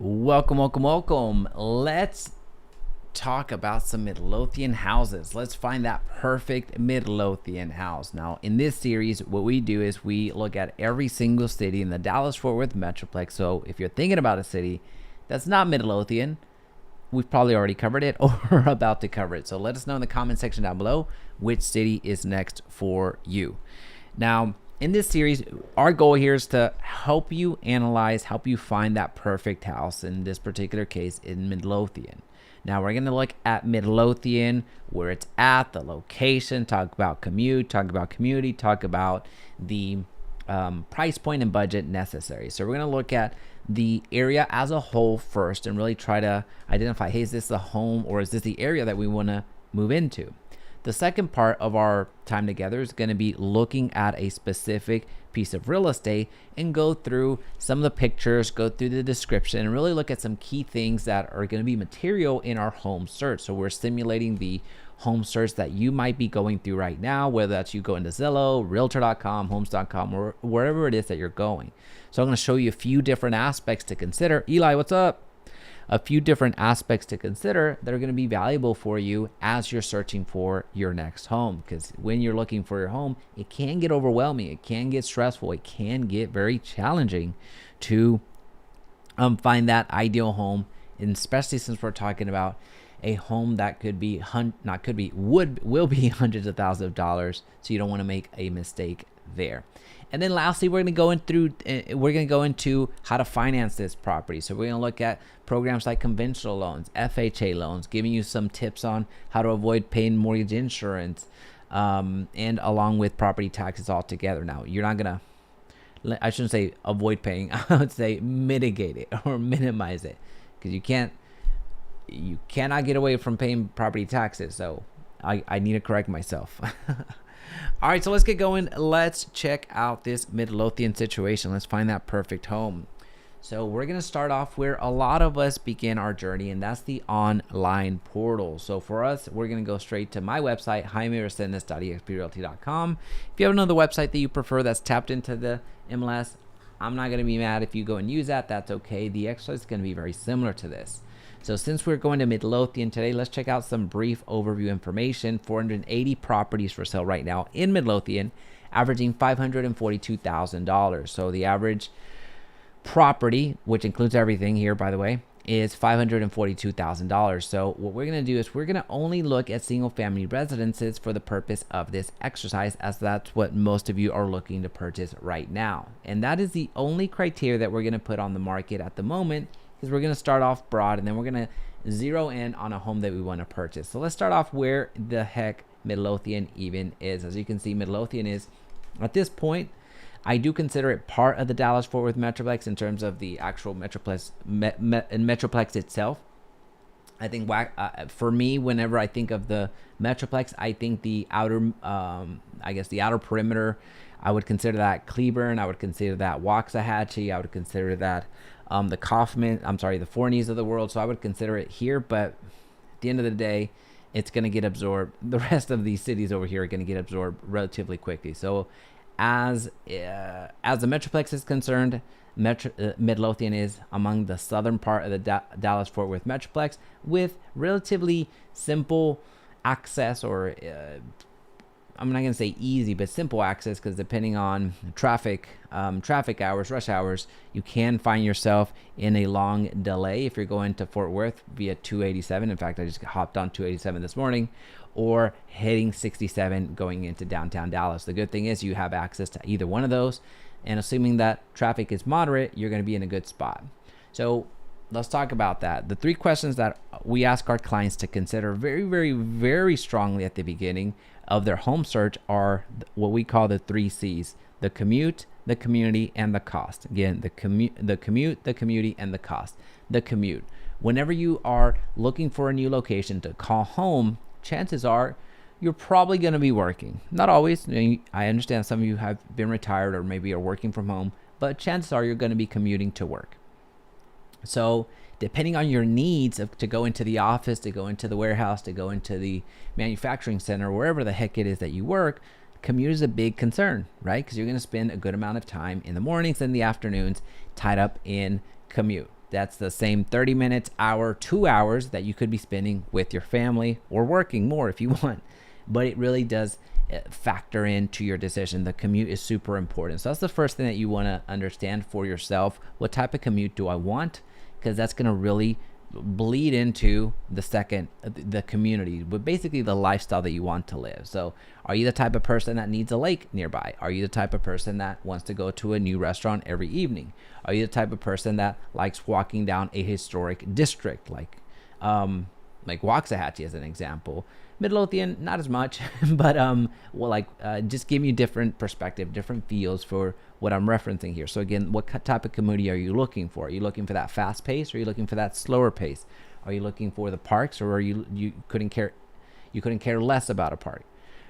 Welcome. Let's talk about some Midlothian houses. Let's find that perfect Midlothian house. Now, in this series, what we do is we look at every single city in the Dallas-Fort Worth Metroplex. So if you're thinking about a city that's not Midlothian, we've probably already covered it or are about to cover it. So let us know in the comment section down below which city is next for you. Now, in this series, our goal here is to help you analyze, help you find that perfect house, in this particular case in Midlothian. Now we're going to look at Midlothian, where it's at, the location, talk about commute, talk about community, talk about the price point and budget necessary. So we're going to look at the area as a whole first and really try to identify, hey, is this the home or is this the area that we want to move into? The second part of our time together is going to be looking at a specific piece of real estate and go through some of the pictures, go through the description, and really look at some key things that are going to be material in our home search. So we're simulating the home search that you might be going through right now, whether that's you go into Zillow, Realtor.com, Homes.com, or wherever it is that you're going. So I'm going to show you a few different aspects to consider. Eli, what's up? A few different aspects to consider that are going to be valuable for you as you're searching for your next home. Because when you're looking for your home, it can get overwhelming, it can get stressful, it can get very challenging to find that ideal home, and especially since we're talking about a home that will be hundreds of thousands of dollars. So you don't want to make a mistake there. And then lastly, we're going to go into how to finance this property. So we're going to look at programs like conventional loans, FHA loans, giving you some tips on how to avoid paying mortgage insurance, and along with property taxes altogether. Now, you're not going to, I shouldn't say avoid paying, I would say mitigate it or minimize it, because you cannot get away from paying property taxes. So I need to correct myself. All right, so let's get going. Let's check out this Midlothian situation. Let's find that perfect home. So we're going to start off where a lot of us begin our journey, and that's the online portal. So for us, we're going to go straight to my website, JaimeResendiz.exprealty.com. If you have another website that you prefer that's tapped into the MLS, I'm not going to be mad if you go and use that. That's okay. The exercise is going to be very similar to this. So since we're going to Midlothian today, let's check out some brief overview information. 480 properties for sale right now in Midlothian, averaging $542,000. So the average property, which includes everything here, by the way, is $542,000. So what we're going to do is we're going to only look at single family residences for the purpose of this exercise, as that's what most of you are looking to purchase right now. And that is the only criteria that we're going to put on the market at the moment, because we're going to start off broad and then we're going to zero in on a home that we want to purchase. So let's start off where the heck Midlothian even is. As you can see, Midlothian is, at this point, I do consider it part of the Dallas-Fort Worth Metroplex in terms of the actual Metroplex, Metroplex itself. I think for me, whenever I think of the Metroplex, I think the outer, the outer perimeter, I would consider that Cleburne, I would consider that Waxahachie, I would consider that the Forneys of the world. So I would consider it here, but at the end of the day, it's going to get absorbed. The rest of these cities over here are going to get absorbed relatively quickly. So as the Metroplex is concerned, Midlothian is among the southern part of the Dallas-Fort Worth Metroplex with relatively simple access, or I'm not going to say easy, but simple access, because depending on traffic hours, rush hours, you can find yourself in a long delay if you're going to Fort Worth via 287. In fact, I just hopped on 287 this morning, or heading 67 going into downtown Dallas. The good thing is you have access to either one of those, and assuming that traffic is moderate, you're going to be in a good spot. So let's talk about that. The three questions that we ask our clients to consider very, very, very strongly at the beginning of their home search are what we call the 3 C's: the commute, the community, and the cost. Again, the commute, the community, and the cost. The commute. Whenever you are looking for a new location to call home, chances are you're probably going to be working. Not always. I understand some of you have been retired or maybe are working from home, but chances are you're going to be commuting to work. So depending on your needs to go into the office, to go into the warehouse, to go into the manufacturing center, wherever the heck it is that you work, commute is a big concern, right? Because you're going to spend a good amount of time in the mornings and the afternoons tied up in commute. That's the same 30 minutes, hour, 2 hours that you could be spending with your family or working more if you want. But it really does factor into your decision. The commute is super important. So that's the first thing that you want to understand for yourself. What type of commute do I want? Because that's going to really bleed into the second, the community, but basically the lifestyle that you want to live. So are you the type of person that needs a lake nearby? Are you the type of person that wants to go to a new restaurant every evening? Are you the type of person that likes walking down a historic district like Waxahachie as an example? Midlothian, not as much, but just give you different perspective, different feels for what I'm referencing here. So again, what type of community are you looking for? Are you looking for that fast pace, or are you looking for that slower pace? Are you looking for the parks, or are you couldn't care less about a park,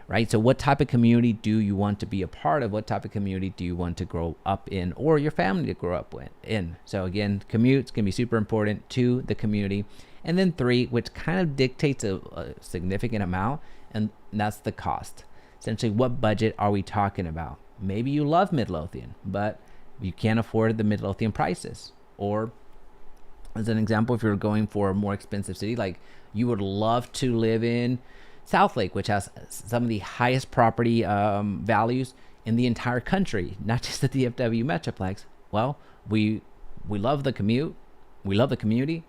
right? So what type of community do you want to be a part of? What type of community do you want to grow up in, or your family to grow up in? So again, commutes can be super important to the community. And then 3, which kind of dictates a significant amount, and that's the cost. Essentially, what budget are we talking about? Maybe you love Midlothian, but you can't afford the Midlothian prices. Or as an example, if you're going for a more expensive city, like you would love to live in Southlake, which has some of the highest property values in the entire country, not just the DFW Metroplex. Well, we love the commute, we love the community,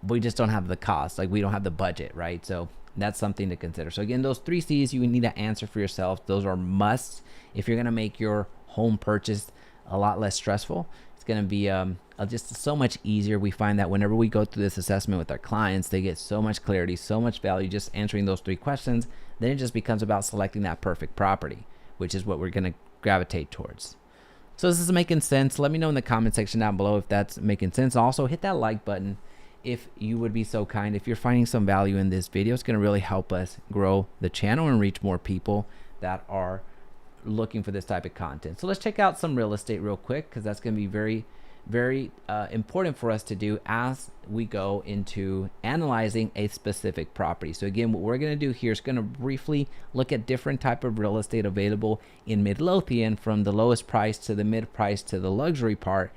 but we just don't have the cost. Like we don't have the budget, right? So that's something to consider. So again, those 3 C's you need to answer for yourself. Those are musts if you're gonna make your home purchase a lot less stressful. It's gonna be just so much easier. We find that whenever we go through this assessment with our clients, they get so much clarity, so much value just answering those 3 questions. Then it just becomes about selecting that perfect property, which is what we're gonna gravitate towards. So this is making sense. Let me know in the comment section down below if that's making sense. Also hit that like button if you would be so kind. If you're finding some value in this video, it's going to really help us grow the channel and reach more people that are looking for this type of content. So let's check out some real estate real quick, because that's going to be very, very important for us to do as we go into analyzing a specific property. So again, what we're going to do here is going to briefly look at different type of real estate available in Midlothian, from the lowest price to the mid price to the luxury part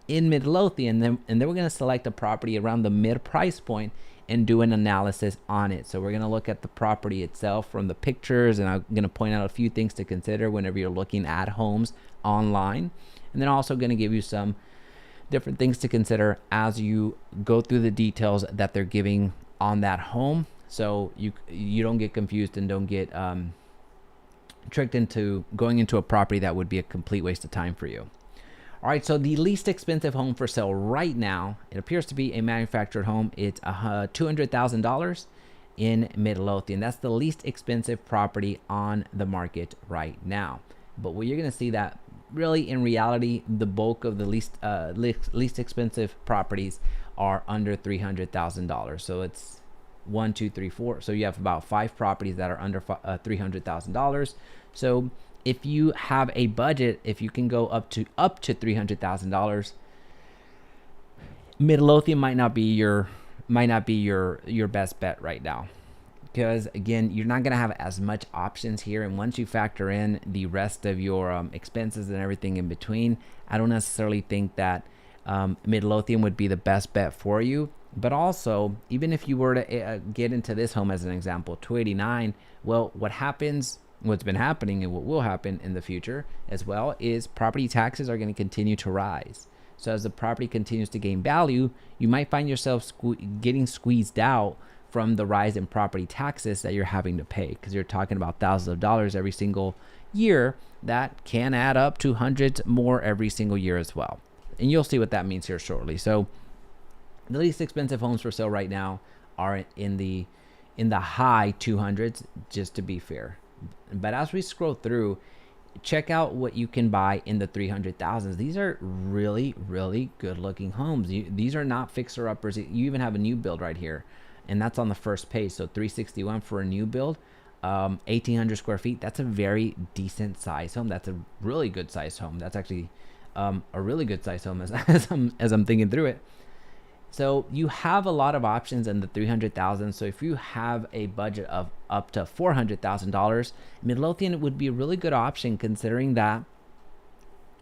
in Midlothian, and then we're going to select a property around the mid price point and do an analysis on it. So we're going to look at the property itself from the pictures, and I'm going to point out a few things to consider whenever you're looking at homes online, and then also going to give you some different things to consider as you go through the details that they're giving on that home, so you don't get confused and don't get tricked into going into a property that would be a complete waste of time for you. All right, so the least expensive home for sale right now, it appears to be a manufactured home. It's $200,000 in Midlothian. That's the least expensive property on the market right now. But what you're going to see that really in reality, the bulk of the least expensive properties are under $300,000. So it's 1, 2, 3, 4. So you have about 5 properties that are under $300,000. So if you have a budget, if you can go up to $300,000, Midlothian might not be your best bet right now, because again, you're not going to have as much options here. And once you factor in the rest of your expenses and everything in between, I don't necessarily think that Midlothian would be the best bet for you. But also, even if you were to get into this home as an example, 289, well, what's been happening and what will happen in the future as well is property taxes are going to continue to rise. So as the property continues to gain value, you might find yourself getting squeezed out from the rise in property taxes that you're having to pay, because you're talking about thousands of dollars every single year that can add up to hundreds more every single year as well. And you'll see what that means here shortly. So the least expensive homes for sale right now are in the high 200s, just to be fair. But as we scroll through, check out what you can buy in the 300,000s. These are really, really good looking homes. These are not fixer uppers. You even have a new build right here, and that's on the first page. So 361 for a new build, 1,800 square feet. That's a very decent size home. That's a really good size home. That's actually a really good size home as I'm thinking through it. So you have a lot of options in the 300,000. So if you have a budget of up to $400,000, Midlothian would be a really good option, considering that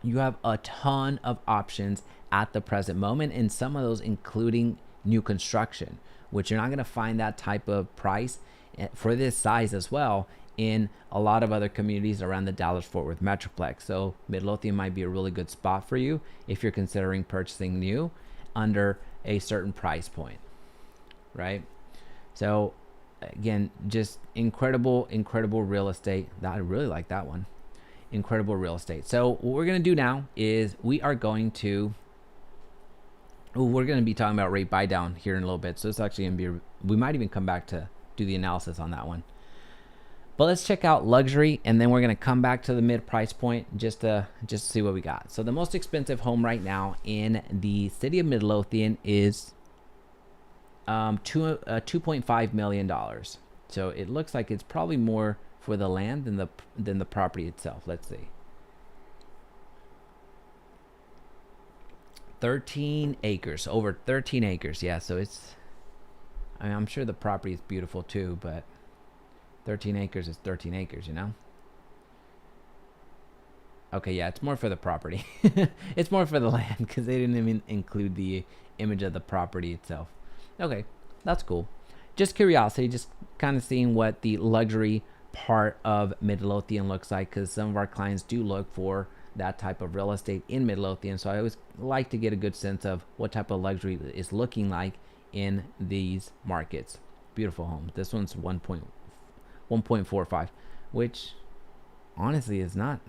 you have a ton of options at the present moment, and some of those including new construction, which you're not going to find that type of price for this size as well in a lot of other communities around the Dallas-Fort Worth Metroplex. So Midlothian might be a really good spot for you if you're considering purchasing new under a certain price point, right? So again, just incredible real estate. I really like that one. Incredible real estate. So what we're going to do now is we're going to be talking about rate buy down here in a little bit. So it's actually going to be, we might even come back to do the analysis on that one. But let's check out luxury, and then we're going to come back to the mid price point just to see what we got. So the most expensive home right now in the city of Midlothian is $2.5 million. So it looks like it's probably more for the land than the property itself. Let's see. 13 acres, over 13 acres. Yeah, so it's, I mean, I'm sure the property is beautiful too, but 13 acres is 13 acres, you know? Okay, yeah, it's more for the property. It's more for the land because they didn't even include the image of the property itself. Okay, that's cool. Just curiosity, just kind of seeing what the luxury part of Midlothian looks like, because some of our clients do look for that type of real estate in Midlothian. So I always like to get a good sense of what type of luxury is looking like in these markets. Beautiful home. This one's 1.45, which honestly is not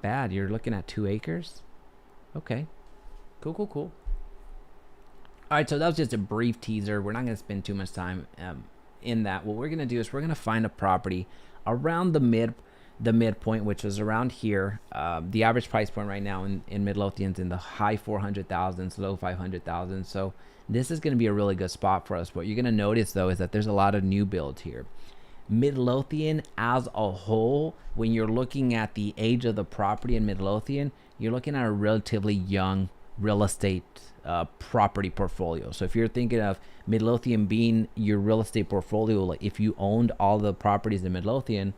bad. You're looking at 2 acres. Okay, cool. All right, so that was just a brief teaser. We're not going to spend too much time in that. What we're going to do is we're going to find a property around the midpoint, which is around here. The average price point right now in Midlothian's in the high 400,000s, low 500,000. So this is going to be a really good spot for us. What you're going to notice though is that there's a lot of new builds here. Midlothian as a whole, when you're looking at the age of the property in Midlothian, you're looking at a relatively young real estate property portfolio. So if you're thinking of Midlothian being your real estate portfolio, like if you owned all the properties in Midlothian,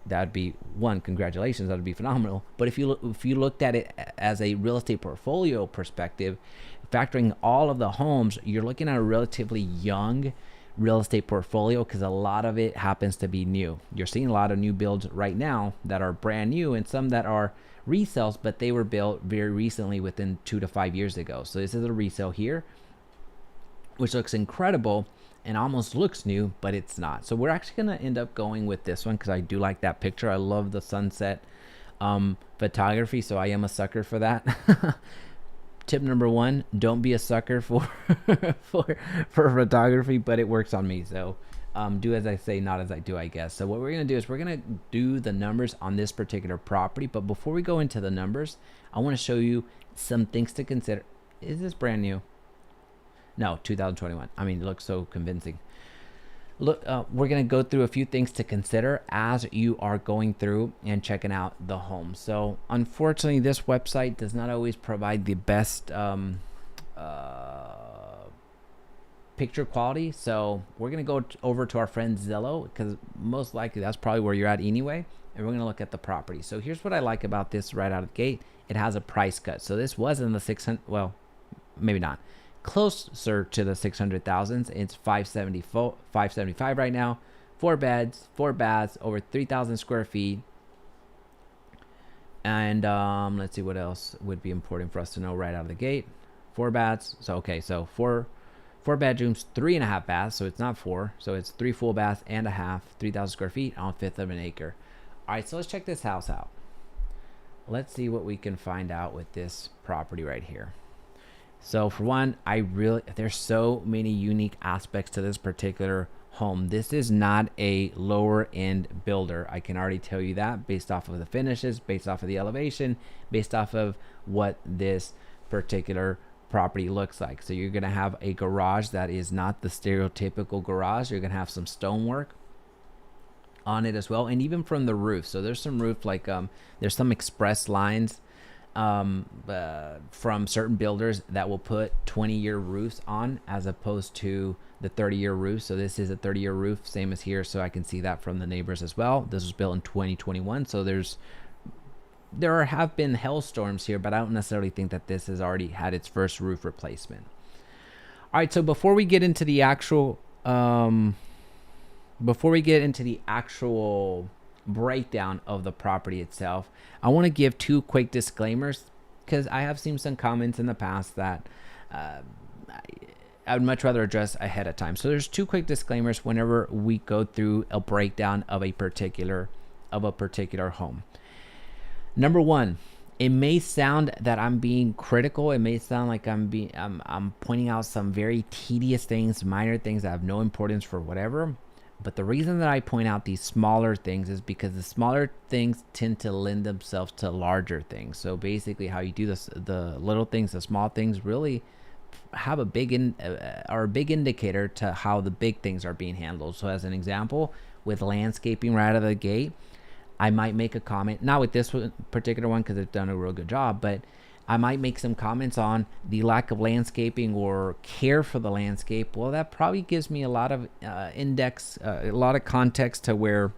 that'd be one, congratulations, that'd be phenomenal. But if you looked at it as a real estate portfolio perspective, factoring all of the homes, you're looking at a relatively young real estate portfolio because a lot of it happens to be new. You're seeing a lot of new builds right now that are brand new, and some that are resales, but they were built very recently, within 2 to 5 years ago. So this is a resale here, which looks incredible and almost looks new, but it's not. So we're actually going to end up going with this one because I do like that picture. I love the sunset photography, so I am a sucker for that. Tip number 1, don't be a sucker for for photography, but it works on me. So do as I say, not as I do, I guess. So what we're going to do is we're going to do the numbers on this particular property. But before we go into the numbers, I want to show you some things to consider. Is this brand new? No, 2021. I mean, it looks so convincing. Look, we're going to go through a few things to consider as you are going through and checking out the home. So unfortunately, this website does not always provide the best picture quality. So we're going to go over to our friend Zillow, because most likely that's probably where you're at anyway. And we're going to look at the property. So here's what I like about this right out of the gate. It has a price cut. So this was in the 600, well, maybe not. Closer to the 600,000s. It's 575 right now. 4 beds, 4 baths, over 3,000 square feet. And let's see what else would be important for us to know right out of the gate. 4 baths. So okay, so four bedrooms, 3.5 baths. So it's not 4. So it's 3 full baths and a half. 3,000 square feet on 1/5 of an acre. All right, so let's check this house out. Let's see what we can find out with this property right here. So for one, there's so many unique aspects to this particular home. This is not a lower end builder. I can already tell you that based off of the finishes, based off of the elevation, based off of what this particular property looks like. So you're going to have a garage that is not the stereotypical garage. You're going to have some stonework on it as well. And even from the roof. So there's some roof, like there's some express lines from certain builders that will put 20-year roofs on as opposed to the 30-year roof. So this is a 30-year roof, same as here. So I can see that from the neighbors as well. This was built in 2021. So there's there have been hailstorms here, but I don't necessarily think that this has already had its first roof replacement. All right, so before we get into the actual breakdown of the property itself, I want to give two quick disclaimers, because I have seen some comments in the past that I would much rather address ahead of time. So there's two quick disclaimers whenever we go through a breakdown of a particular home. Number one, it may sound that I'm being critical. It may sound like I'm pointing out some very tedious things, minor things that have no importance for whatever. But the reason that I point out these smaller things is because the smaller things tend to lend themselves to larger things. So basically, how you do this, the little things, the small things, really have a big indicator to how the big things are being handled. So as an example, with landscaping right out of the gate, I might make a comment, not with this particular one because they've done a real good job, but I might make some comments on the lack of landscaping or care for the landscape. Well, that probably gives me a lot of a lot of context to where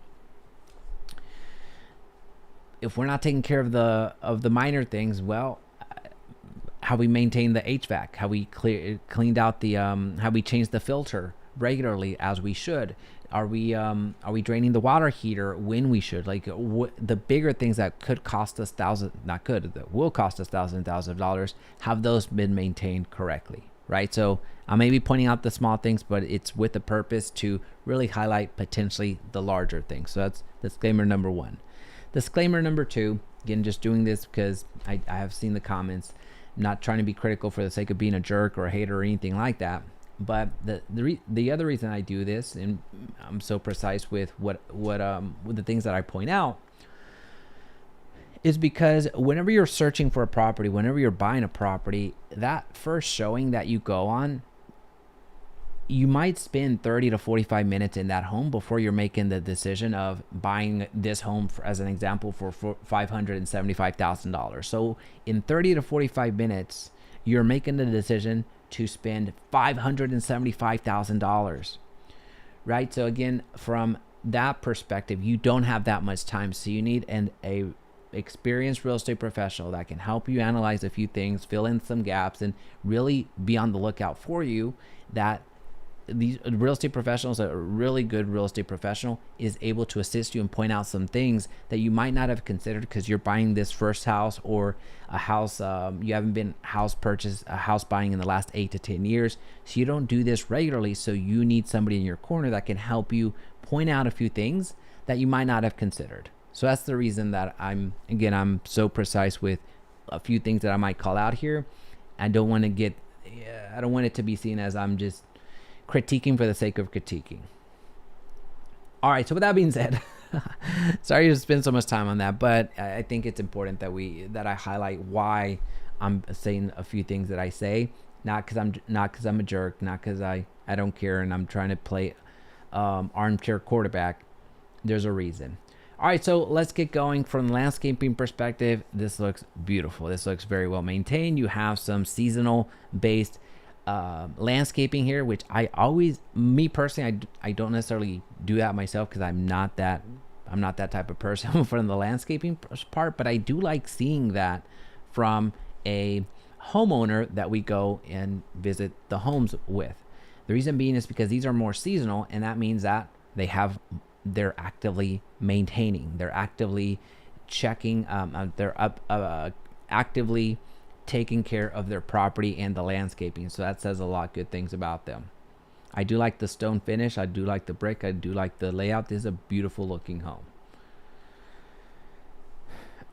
if we're not taking care of the minor things, well, how we maintain the HVAC, how we cleaned out the how we changed the filter regularly as we should. Are we draining the water heater when we should? Like the bigger things that could cost us that will cost us thousands of dollars, have those been maintained correctly, right? So I may be pointing out the small things, but it's with the purpose to really highlight potentially the larger things. So that's disclaimer number one. Disclaimer number two, again, just doing this because I have seen the comments. I'm not trying to be critical for the sake of being a jerk or a hater or anything like that. But the other reason I do this, and I'm so precise with with the things that I point out, is because whenever you're searching for a property, whenever you're buying a property, that first showing that you go on, you might spend 30 to 45 minutes in that home before you're making the decision of buying this home, as an example, for $575,000. So in 30 to 45 minutes, you're making the decision to spend $575,000, right? So again, from that perspective, you don't have that much time. So you need a experienced real estate professional that can help you analyze a few things, fill in some gaps, and really be on the lookout for you. That these real estate professionals, a really good real estate professional, is able to assist you and point out some things that you might not have considered because you're buying this first house, or a house you haven't been house buying in the last 8 to 10 years. So you don't do this regularly. So you need somebody in your corner that can help you point out a few things that you might not have considered. So that's the reason that I'm so precise with a few things that I might call out here. I don't want it to be seen as I'm just critiquing for the sake of critiquing. All right, so with that being said, sorry to spend so much time on that, but I think it's important that I highlight why I'm saying a few things that I say, not because I'm a jerk, not because I don't care and I'm trying to play armchair quarterback. There's a reason. All right, so let's get going. From the landscaping perspective, this looks beautiful. This looks very well maintained. You have some seasonal based landscaping here, which me personally, I don't necessarily do that myself because I'm not that type of person from the landscaping part, but I do like seeing that from a homeowner that we go and visit the homes with. The reason being is because these are more seasonal, and that means that they're actively maintaining, they're actively checking, actively taking care of their property and the landscaping. So that says a lot of good things about them. I do like the stone finish. I do like the brick. I do like the layout. This is a beautiful looking home.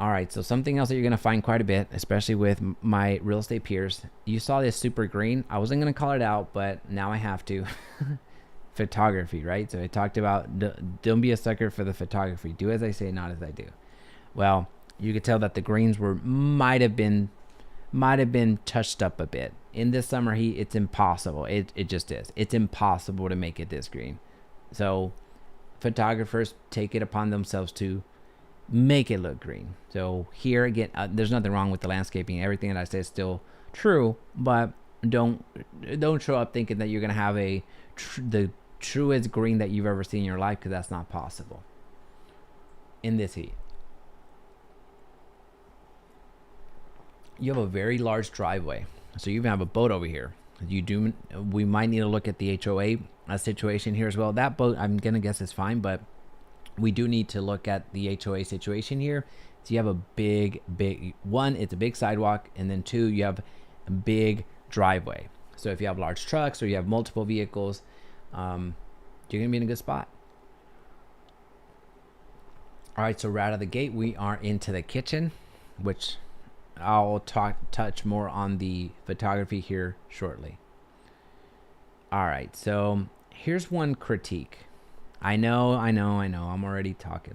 All right, so something else that you're going to find quite a bit, especially with my real estate peers. You saw this super green. I wasn't going to call it out, but now I have to. Photography, right? So I talked about don't be a sucker for the photography. Do as I say, not as I do. Well, you could tell that the greens might have been touched up a bit. In this summer heat, it's impossible. It just is. It's impossible to make it this green. So photographers take it upon themselves to make it look green. So here again, there's nothing wrong with the landscaping. Everything that I say is still true, but don't show up thinking that you're gonna have the truest green that you've ever seen in your life, because that's not possible in this heat. you have a very large driveway. So you even have a boat over here. We might need to look at the HOA situation here as well. That boat, I'm going to guess, is fine, but we do need to look at the HOA situation here. So you have a big, one, it's a big sidewalk, and then two, you have a big driveway. So if you have large trucks or you have multiple vehicles, you're going to be in a good spot. All right, so right out of the gate, we are into the kitchen, which I'll touch more on the photography here shortly. All right, so here's one critique. I know. I'm already talking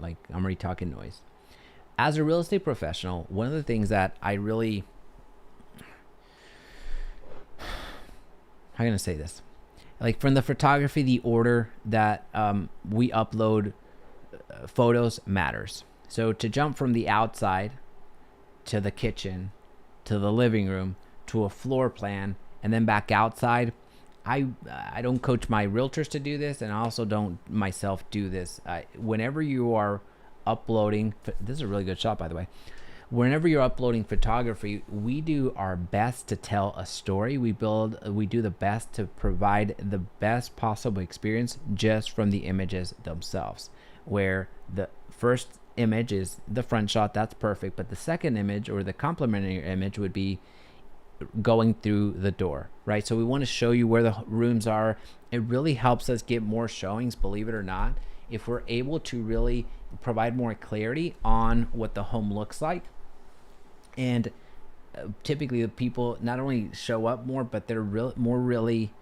noise. As a real estate professional, one of the things that I really, how can I say this? Like from the photography, the order that we upload photos matters. So to jump from the outside to the kitchen to the living room to a floor plan and then back outside, I don't coach my realtors to do this, and I also don't myself do this. Whenever you are uploading, this is a really good shot, by the way. Whenever you're uploading photography, we do our best to tell a story. We do the best to provide the best possible experience just from the images themselves. Where the first image is the front shot, that's perfect, but the second image or the complementary image would be going through the door, right? So we want to show you where the rooms are. It really helps us get more showings, believe it or not, if we're able to really provide more clarity on what the home looks like. And typically the people not only show up more, but they're really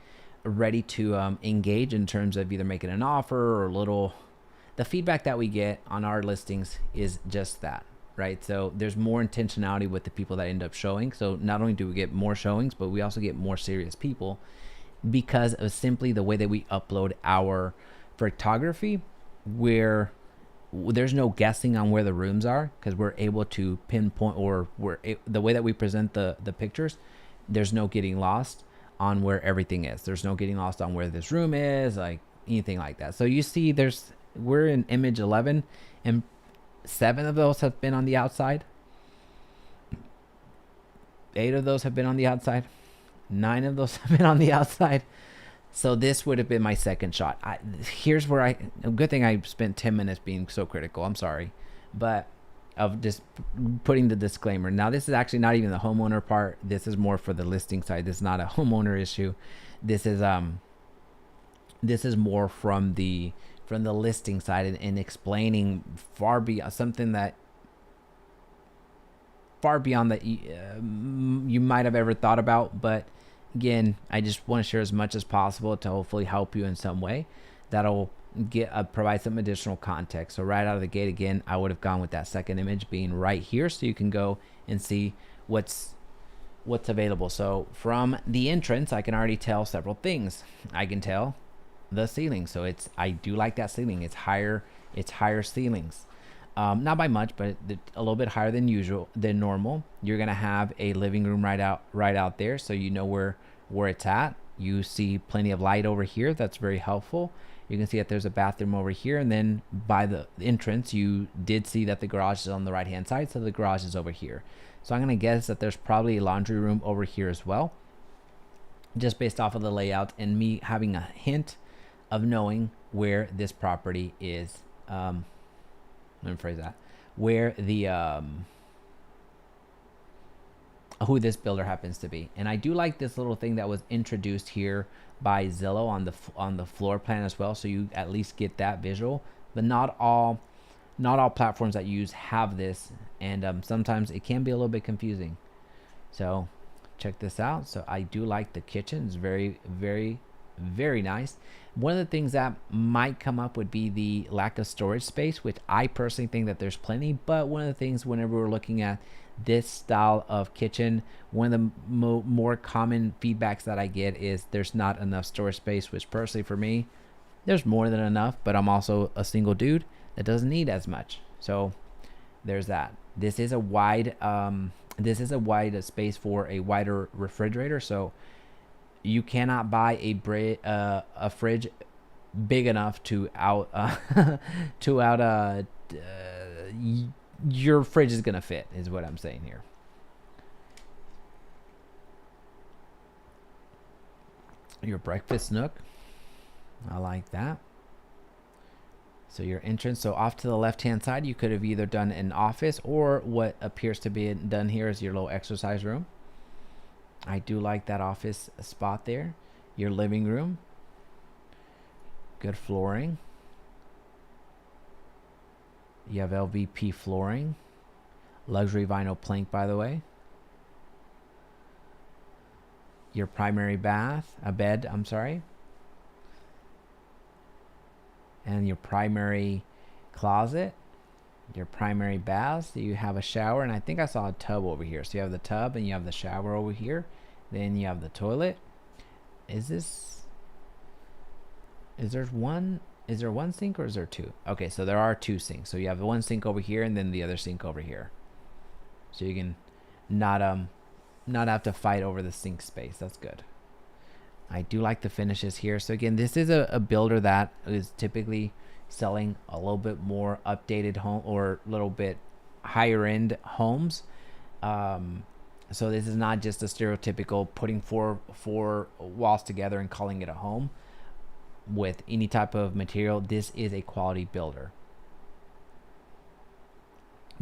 ready to engage in terms of either making an offer or the feedback that we get on our listings is just that, right? So there's more intentionality with the people that end up showing. So not only do we get more showings, but we also get more serious people because of simply the way that we upload our photography, where there's no guessing on where the rooms are because we're able to pinpoint, or the way that we present the pictures, there's no getting lost on where everything is. There's no getting lost on where this room is, like anything like that. So you see we're in image 11 and 7 of those have been on the outside. 8 of those have been on the outside. 9 of those have been on the outside. So this would have been my second shot. Here's where a good thing I spent 10 minutes being so critical. I'm sorry, but of just putting the disclaimer. Now this is actually not even the homeowner part. This is more for the listing side. This is not a homeowner issue. This is more from the listing side and explaining far beyond something that you might have ever thought about. But again, I just want to share as much as possible to hopefully help you in some way that'll provide some additional context. So right out of the gate, again, I would have gone with that second image being right here, so you can go and see what's available. So from the entrance, I can already tell several things. I can tell the ceiling. So I do like that ceiling. It's higher ceilings. Not by much, but a little bit higher than normal. You're gonna have a living room right out there, so you know where it's at. You see plenty of light over here. That's very helpful. You can see that there's a bathroom over here, and then by the entrance, you did see that the garage is on the right hand side, so the garage is over here. So I'm gonna guess that there's probably a laundry room over here as well, just based off of the layout and me having a hint of knowing where this property is. Let me phrase that. Where the who this builder happens to be. And I do like this little thing that was introduced here by Zillow on the floor plan as well, so you at least get that visual. But not all platforms that you use have this, and sometimes it can be a little bit confusing. So check this out. So I do like the kitchen. It's very, very, very nice. One of the things that might come up would be the lack of storage space, which I personally think that there's plenty. But one of the things whenever we're looking at this style of kitchen, one of the more common feedbacks that I get is there's not enough storage space, which personally for me, there's more than enough, but I'm also a single dude that doesn't need as much. So there's that. This is a wide space for a wider refrigerator. So you cannot buy a fridge big enough to your fridge is gonna fit, is what I'm saying here. Your breakfast nook. I like that. So your entrance, so off to the left-hand side, you could have either done an office, or what appears to be done here is your little exercise room. I do like that office spot there. Your living room. Good flooring. You have LVP flooring. Luxury vinyl plank, by the way. Your primary bed, I'm sorry. And your primary closet, your primary bath. So you have a shower, and I think I saw a tub over here. So you have the tub and you have the shower over here. Then you have the toilet. Is there one sink, or is there two? Okay, so there are two sinks. So you have the one sink over here and then the other sink over here. So you can not have to fight over the sink space. That's good. I do like the finishes here. So again, this is a builder that is typically selling a little bit more updated home, or a little bit higher end homes. So this is not just a stereotypical putting four walls together and calling it a home with any type of material. This is a quality builder.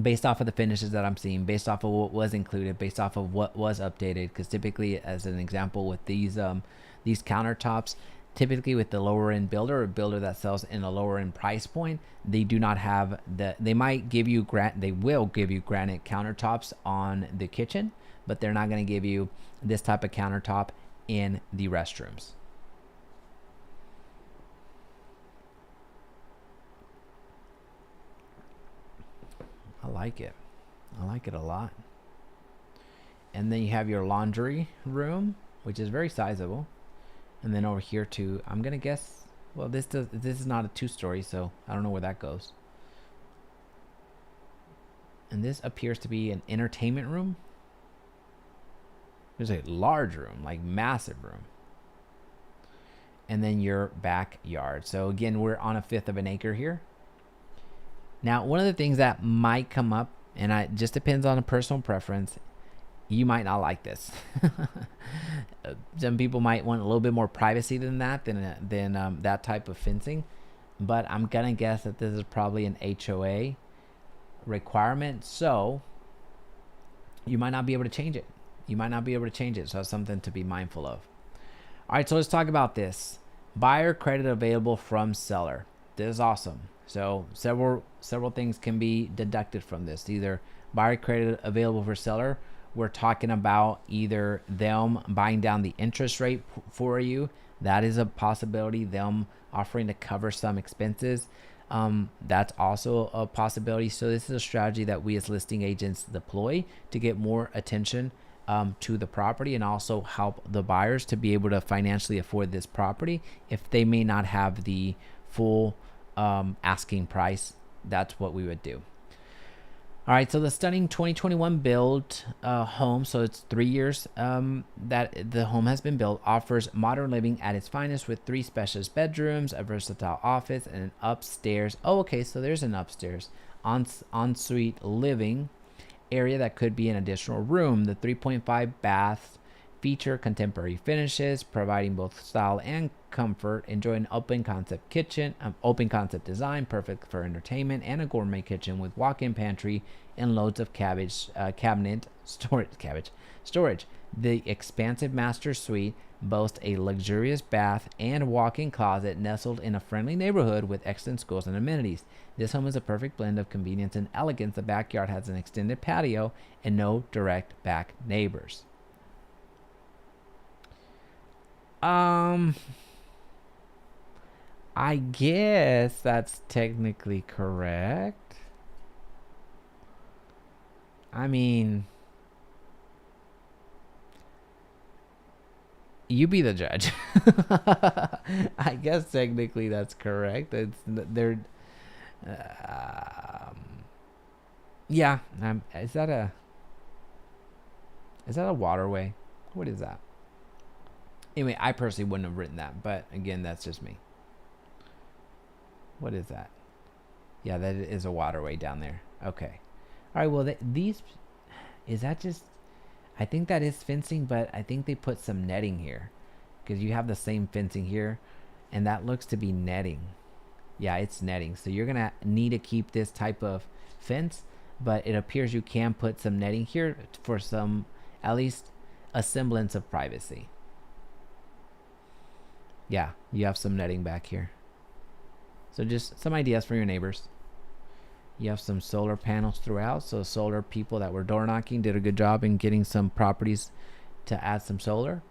Based off of the finishes that I'm seeing, based off of what was included, based off of what was updated, because typically, as an example, with these countertops, typically with the lower end builder, or builder that sells in a lower end price point, they do not have they might give you they will give you granite countertops on the kitchen, but they're not going to give you this type of countertop in the restrooms. I like it. I like it a lot. And then you have your laundry room, which is very sizable. And then over here too, I'm gonna guess, well, this is not a 2-story, so I don't know where that goes. And this appears to be an entertainment room. There's a large room, like massive room. And then your backyard. So again, we're on 1/5 of an acre here. Now, one of the things that might come up, and it just depends on a personal preference, you might not like this. Some people might want a little bit more privacy than that, than that type of fencing. But I'm going to guess that this is probably an HOA requirement. So you might not be able to change it. So that's something to be mindful of. All right, so let's talk about this. Buyer credit available from seller. This is awesome. So several things can be deducted from this. Either buyer credit available for seller. We're talking about either them buying down the interest rate for you. That is a possibility. Them offering to cover some expenses. That's also a possibility. So this is a strategy that we as listing agents deploy to get more attention to the property, and also help the buyers to be able to financially afford this property if they may not have the full asking price. That's what we would do. All right, so the stunning 2021 build home, so it's 3 years that the home has been built, offers modern living at its finest with 3 spacious bedrooms, a versatile office, and an upstairs. Oh, okay, so there's an upstairs ensuite living area that could be an additional room. The 3.5 baths feature contemporary finishes, providing both style and comfort. Enjoy an open concept kitchen, open concept design, perfect for entertainment, and a gourmet kitchen with walk-in pantry and loads of cabinet storage. The expansive master suite boasts a luxurious bath and walk-in closet nestled in a friendly neighborhood with excellent schools and amenities. This home is a perfect blend of convenience and elegance. The backyard has an extended patio and no direct back neighbors. I guess that's technically correct. I mean, you be the judge. I guess technically that's correct. It's they're yeah. Is that a waterway? What is that? Anyway, I personally wouldn't have written that, but again, that's just me. What is that? Yeah, that is a waterway down there. Okay. All right, well, is that just, I think that is fencing, but I think they put some netting here. because you have the same fencing here, and that looks to be netting. Yeah, it's netting. So you're gonna need to keep this type of fence, but it appears you can put some netting here for some, at least a semblance of privacy. Yeah, you have some netting back here. So just some ideas for your neighbors. You have some solar panels throughout. So solar people that were door knocking did a good job in getting some properties to add some solar.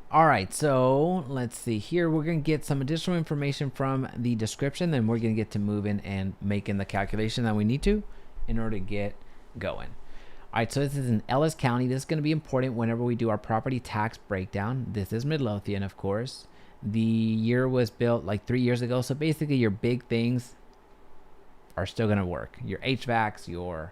All right, so let's see here. We're going to get some additional information from the description. Then we're going to get to moving and making the calculation that we need to in order to get going. All right, so this is in Ellis County. This is going to be important whenever we do our property tax breakdown. This is Midlothian, of course. The year was built like 3 years ago. So basically your big things are still going to work. Your HVACs, your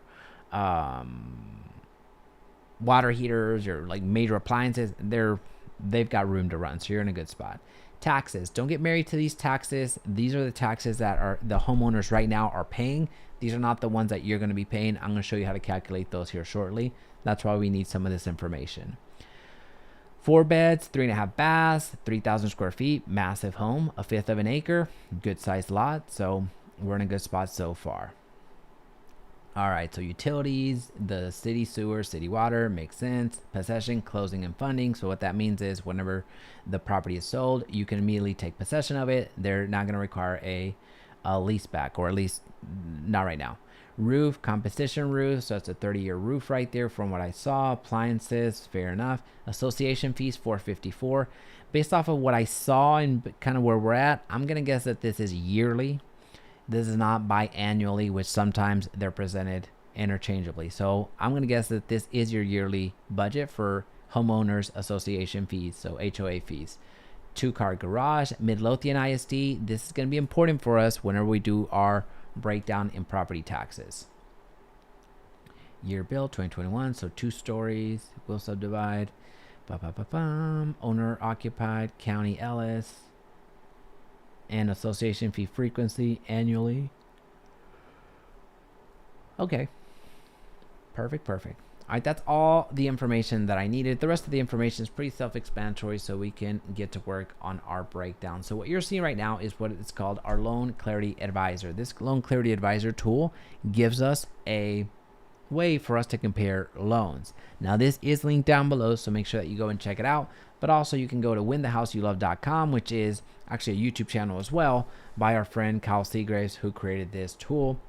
water heaters, your like major appliances, they've got room to run. So you're in a good spot. Taxes. Don't get married to these taxes. These are the taxes that are the homeowners right now are paying. These are not the ones that you're going to be paying. I'm going to show you how to calculate those here shortly. That's why we need some of this information. 4 beds, 3.5 baths, 3,000 square feet, massive home, 1/5 of an acre, good sized lot. So we're in a good spot so far. All right, so utilities, the city sewer, city water, makes sense. Possession, closing, and funding. So what that means is whenever the property is sold, you can immediately take possession of it. They're not going to require a lease back, or at least not right now. Roof, composition roof, so it's a 30-year roof right there from what I saw. Appliances, fair enough. Association fees, $454. Based off of what I saw and kind of where we're at, I'm going to guess that this is yearly. This is not biannually, which sometimes they're presented interchangeably. So I'm going to guess that this is your yearly budget for homeowners association fees, so HOA fees. 2-car garage, Midlothian ISD. This is going to be important for us whenever we do our breakdown in property taxes. Year built 2021, so 2 stories. Will subdivide. Owner occupied, County Ellis. And association fee frequency annually. Okay. Perfect. All right, that's all the information that I needed. The rest of the information is pretty self-explanatory, so we can get to work on our breakdown. So what you're seeing right now is what it's called our Loan Clarity Advisor. This Loan Clarity Advisor tool gives us a way for us to compare loans. Now this is linked down below, so make sure that you go and check it out. But also you can go to winthehouseyoulove.com, which is actually a YouTube channel as well by our friend Kyle Seagraves, who created this tool,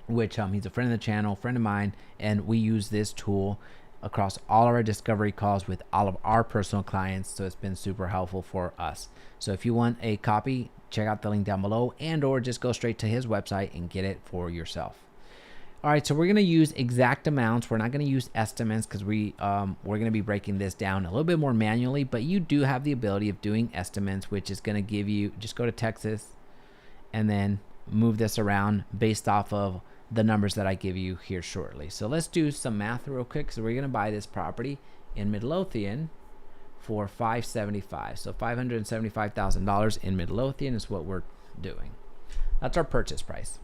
which he's a friend of the channel, friend of mine, and we use this tool across all of our discovery calls with all of our personal clients. So it's been super helpful for us. So if you want a copy, check out the link down below, and or just go straight to his website and get it for yourself. All right, so we're going to use exact amounts. We're not going to use estimates because we're going to be breaking this down a little bit more manually, but you do have the ability of doing estimates, which is going to give you, just go to Texas and then move this around based off of the numbers that I give you here shortly. So let's do some math real quick. So we're going to buy this property in Midlothian for $575. So $575,000 in Midlothian is what we're doing. That's our purchase price.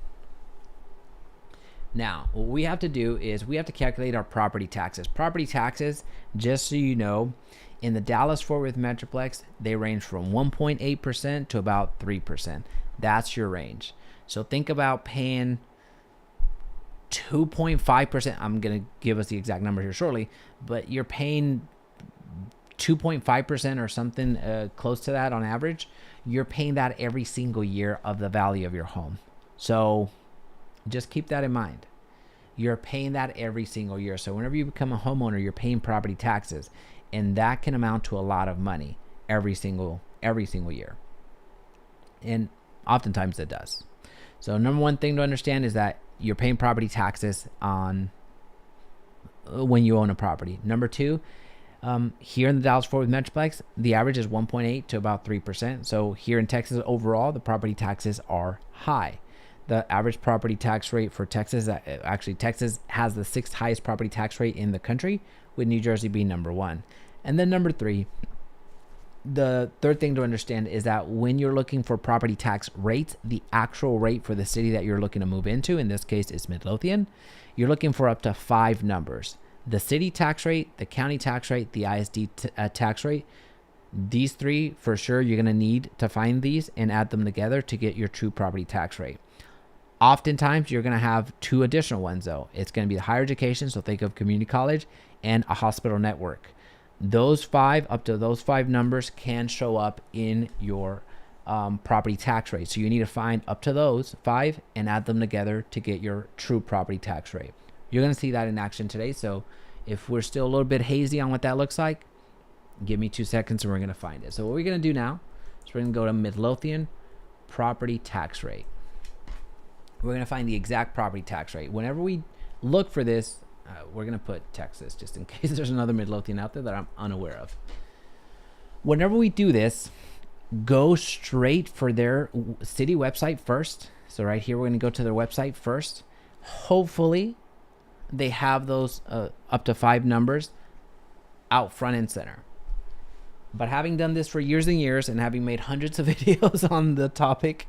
Now, what we have to do is we have to calculate our property taxes. Property taxes, just so you know, in the Dallas-Fort Worth Metroplex, they range from 1.8% to about 3%. That's your range. So think about paying 2.5%. I'm going to give us the exact number here shortly, but you're paying 2.5% or something close to that on average. You're paying that every single year of the value of your home. So just keep that in mind. You're paying that every single year. So whenever you become a homeowner, you're paying property taxes, and that can amount to a lot of money every single year. And oftentimes it does. So number one thing to understand is that you're paying property taxes on when you own a property. Number two, here in the Dallas-Fort Worth Metroplex, the average is 1.8 to about 3%. So here in Texas overall, the property taxes are high. The average property tax rate for Texas, actually Texas has the 6th highest property tax rate in the country, with New Jersey being number 1. And then number 3, the third thing to understand is that when you're looking for property tax rates, the actual rate for the city that you're looking to move into, in this case is Midlothian, you're looking for up to 5 numbers. the city tax rate, the county tax rate, the ISD tax rate. These three for sure you're going to need to find these and add them together to get your true property tax rate. Oftentimes you're going to have two additional ones though. It's going to be the higher education, so think of community college, and a hospital network. Those five, up to those five numbers, can show up in your property tax rate. So you need to find up to those five and add them together to get your true property tax rate. You're going to see that in action today. So if we're still a little bit hazy on what that looks like, give me 2 seconds and we're going to find it. So what we're going to do now is we're going to go to Midlothian property tax rate. We're going to find the exact property tax rate. Whenever we look for this, we're going to put Texas just in case there's another Midlothian out there that I'm unaware of. Whenever we do this, go straight for their city website first. So right here, we're going to go to their website first. Hopefully they have those up to five numbers out front and center. But having done this for years and years and having made hundreds of videos on the topic,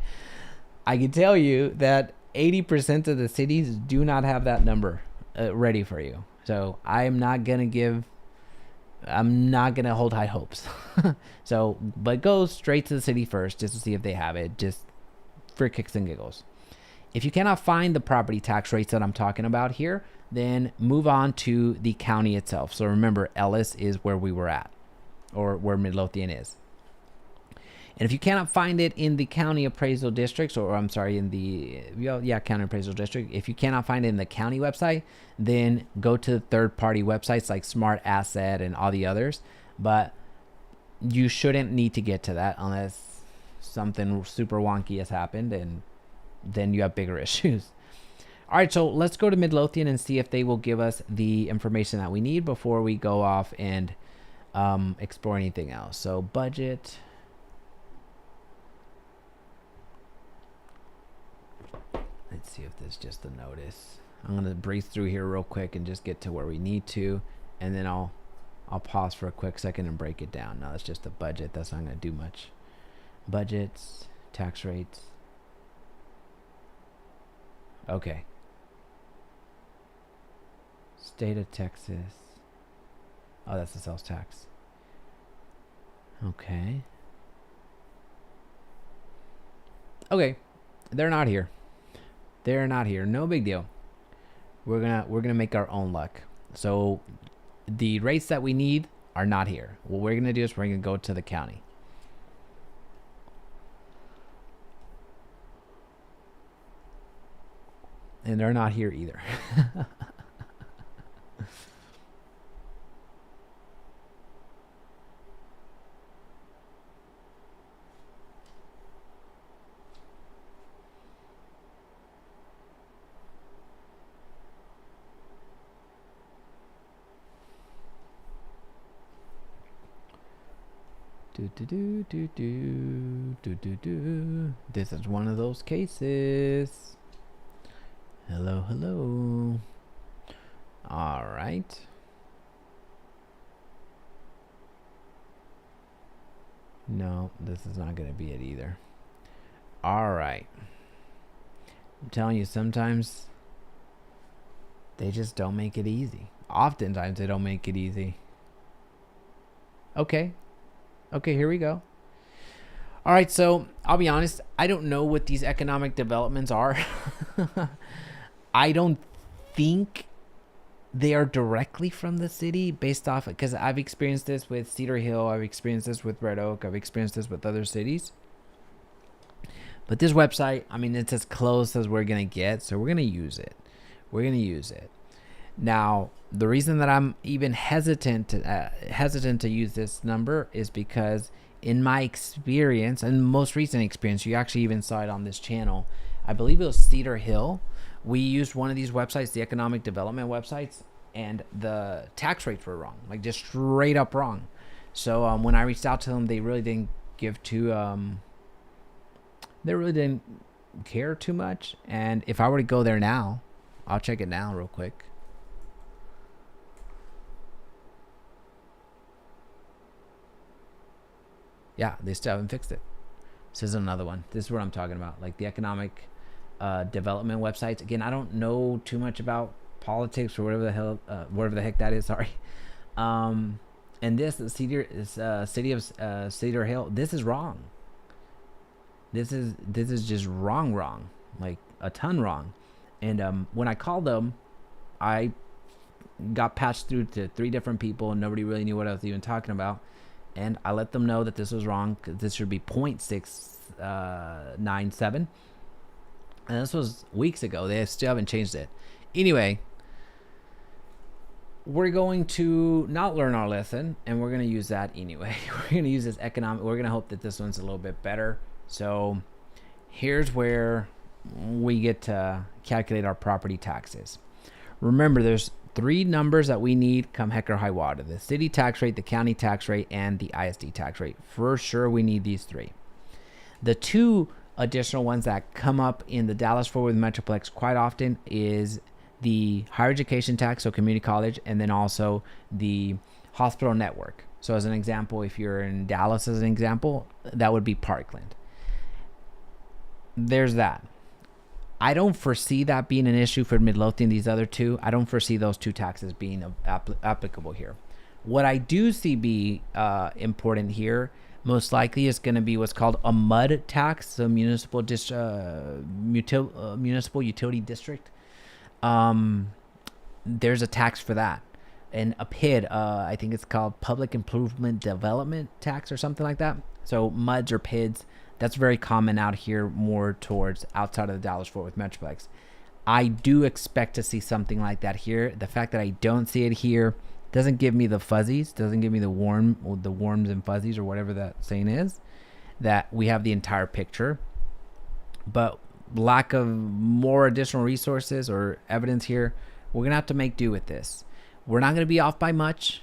I can tell you that 80% of the cities do not have that number ready for you. So I'm not going to hold high hopes. So, but go straight to the city first just to see if they have it, just for kicks and giggles. If you cannot find the property tax rates that I'm talking about here, then move on to the county itself. So remember, Ellis is where we were at, or where Midlothian is. And if you cannot find it in the county appraisal districts, or I'm sorry, in the county appraisal district, if you cannot find it in the county website, then go to third-party websites like Smart Asset and all the others. But you shouldn't need to get to that unless something super wonky has happened, and then you have bigger issues. All right, so let's go to Midlothian and see if they will give us the information that we need before we go off and explore anything else. So budget. Let's see if this is just a notice. I'm going to breeze through here real quick and just get to where we need to, and then I'll pause for a quick second and break it down. Now it's just a budget. That's not going to do much. Budgets, tax rates. Okay. State of Texas. Oh, that's the sales tax. Okay. Okay. They're not here. They're not here. No big deal. We're gonna make our own luck. So the rates that we need are not here. What we're gonna do is we're gonna go to the county. And they're not here either. This is one of those cases. Hello, hello. All right. No, this is not going to be it either. All right. I'm telling you, sometimes they just don't make it easy. Oftentimes they don't make it easy. Okay. Okay, here we go. All right, so I'll be honest. I don't know what these economic developments are. I don't think they are directly from the city based off, because I've experienced this with Cedar Hill. I've experienced this with Red Oak. I've experienced this with other cities. But this website, I mean, it's as close as we're going to get. So we're going to use it. We're going to use it. Now, the reason that I'm even hesitant to use this number is because in my experience, and most recent experience, you actually even saw it on this channel. I believe it was Cedar Hill. We used one of these websites, the economic development websites, and the tax rates were wrong, like just straight up wrong. So when I reached out to them, they really didn't give too, they really didn't care too much. And if I were to go there now, I'll check it now real quick. Yeah, they still haven't fixed it. This is another one. This is what I'm talking about, like the economic development websites. Again, I don't know too much about politics or whatever the heck that is. Sorry. And this the city of Cedar Hill. This is wrong. This is just wrong, like a ton wrong. And when I called them, I got patched through to 3 different people, and nobody really knew what I was even talking about. And I let them know that this was wrong. This should be 0.697, and this was weeks ago. They still haven't changed it. Anyway, we're going to not learn our lesson, and we're going to use that anyway. We're going to use this economic. We're going to hope that this one's a little bit better. So here's where we get to calculate our property taxes. Remember, there's 3 numbers that we need come heck or high water: the city tax rate, the county tax rate, and the ISD tax rate. For sure, we need these 3. The 2 additional ones that come up in the Dallas-Fort Worth Metroplex quite often is the higher education tax, so community college, and then also the hospital network. So as an example, if you're in Dallas as an example, that would be Parkland. There's that. I don't foresee that being an issue for Midlothian. These other 2, I don't foresee those 2 taxes being applicable here. What I do see be important here, most likely, is going to be what's called a MUD tax, so municipal utility district. There's a tax for that, and a PID, I think it's called Public Improvement Development Tax or something like that. So MUDs or PIDs, that's very common out here, more towards outside of the Dallas-Fort Worth Metroplex. I do expect to see something like that here. The fact that I don't see it here doesn't give me the fuzzies, doesn't give me the worms and fuzzies, or whatever that saying is, that we have the entire picture. But lack of more additional resources or evidence here, we're gonna have to make do with this. We're not gonna be off by much,